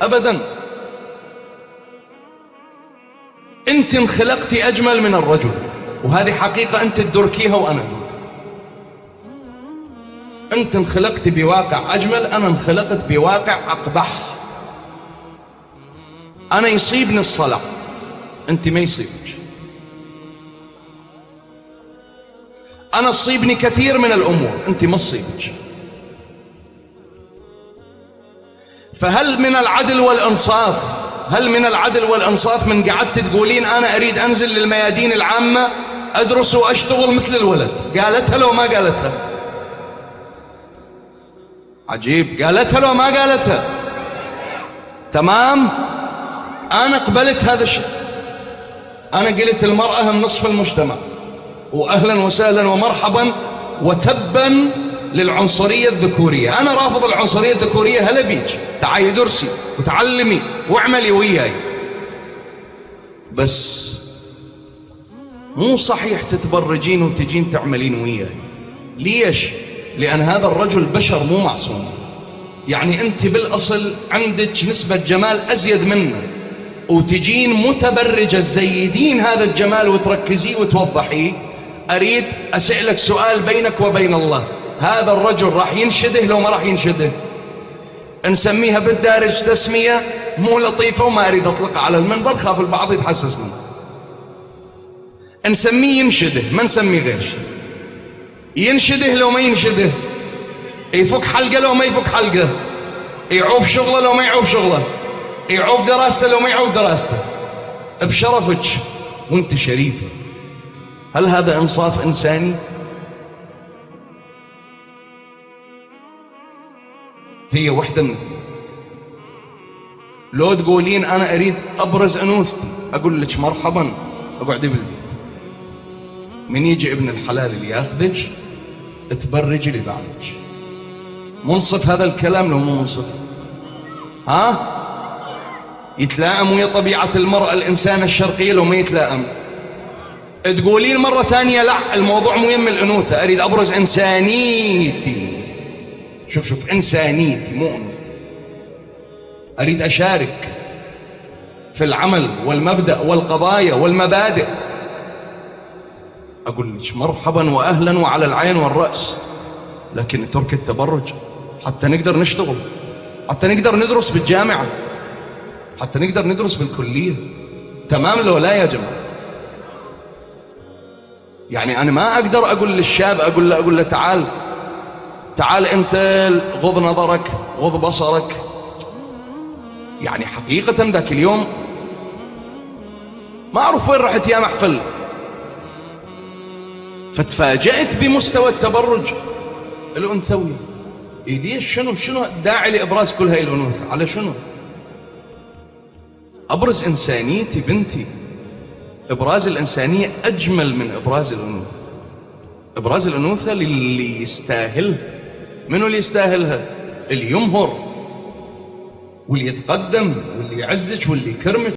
أبدا. أنت انخلقتي أجمل من الرجل، وهذه حقيقة أنت تدركيها وأنا. أنت انخلقتي بواقع أجمل، أنا انخلقت بواقع أقبح. أنا يصيبني الصلع، أنت ما يصيبك. أنا تصيبني كثير من الأمور، أنت ما تصيبك. فهل من العدل والإنصاف، هل من العدل والإنصاف من قعدت تقولين أنا أريد أنزل للميادين العامة أدرس وأشتغل مثل الولد؟ قالتها لو ما قالتها؟ عجيب، قالتها لو ما قالتها؟ تمام. أنا قبلت هذا الشيء. أنا قلت المرأة هم نصف المجتمع، وأهلا وسهلا ومرحبا وتبا للعنصرية الذكورية. أنا رافض العنصرية الذكورية، هلا بيك، تعالي درسي وتعلمي واعملي وياي، بس مو صحيح تتبرجين وتجين تعملين وياي. ليش؟ لأن هذا الرجل بشر مو معصوم. يعني أنت بالأصل عندك نسبة جمال أزيد منه، وتجين متبرجة تزيدين هذا الجمال وتركزيه وتوضحيه. أريد أسألك سؤال بينك وبين الله، هذا الرجل راح ينشده لو ما راح ينشده؟ نسميها بالدارج تسمية مو لطيفة وما أريد أطلقها على المنبر، خاف البعض يتحسس منه. نسميه ينشده، ما نسميه غير شيء. ينشده لو ما ينشده، يفك حلقة لو ما يفك حلقة، يعوف شغله لو ما يعوف شغله، يعوف دراسته لو ما يعوف دراسته، بشرفك وانت شريفة. هل هذا إنصاف إنساني؟ هي وحدة من اثنين. لو تقولين أنا أريد أبرز أنوثتي، أقول لك مرحبا، اقعدي بالبيت. من يجي ابن الحلال اللي ياخذك تبرجي اللي بعدك. منصف هذا الكلام لو مو منصف؟ ها؟ يتلائم ويا طبيعة المرأة الإنسان الشرقية لو ما يتلائم؟ تقولين مرة ثانية لا الموضوع مو يم الأنوثة، أريد أبرز إنسانيتي. شوف إنسانيتي مو أنوثتي. أريد أشارك في العمل والمبدأ والقضايا والمبادئ. أقول لك مرحبا وأهلا وعلى العين والرأس، لكن ترك التبرج حتى نقدر نشتغل، حتى نقدر ندرس بالجامعة، حتى نقدر ندرس بالكلية. تمام لو لا يا جماعة؟ يعني أنا ما أقدر أقول للشاب، أقول له تعال أنت غض نظرك غض بصرك. يعني حقيقة ذاك اليوم ما أعرف وين رحت يا محفل، فتفاجأت بمستوى التبرج الأنثوي. ليش؟ شنو داعي لإبراز كل هاي الأنوثة؟ على شنو؟ أبرز إنسانيتي بنتي. إبراز الإنسانية أجمل من إبراز الأنوثة. إبراز الأنوثة للي يستاهلها. منو اللي يستاهلها؟ اللي يمهر واللي يتقدم واللي يعزك واللي يكرمك.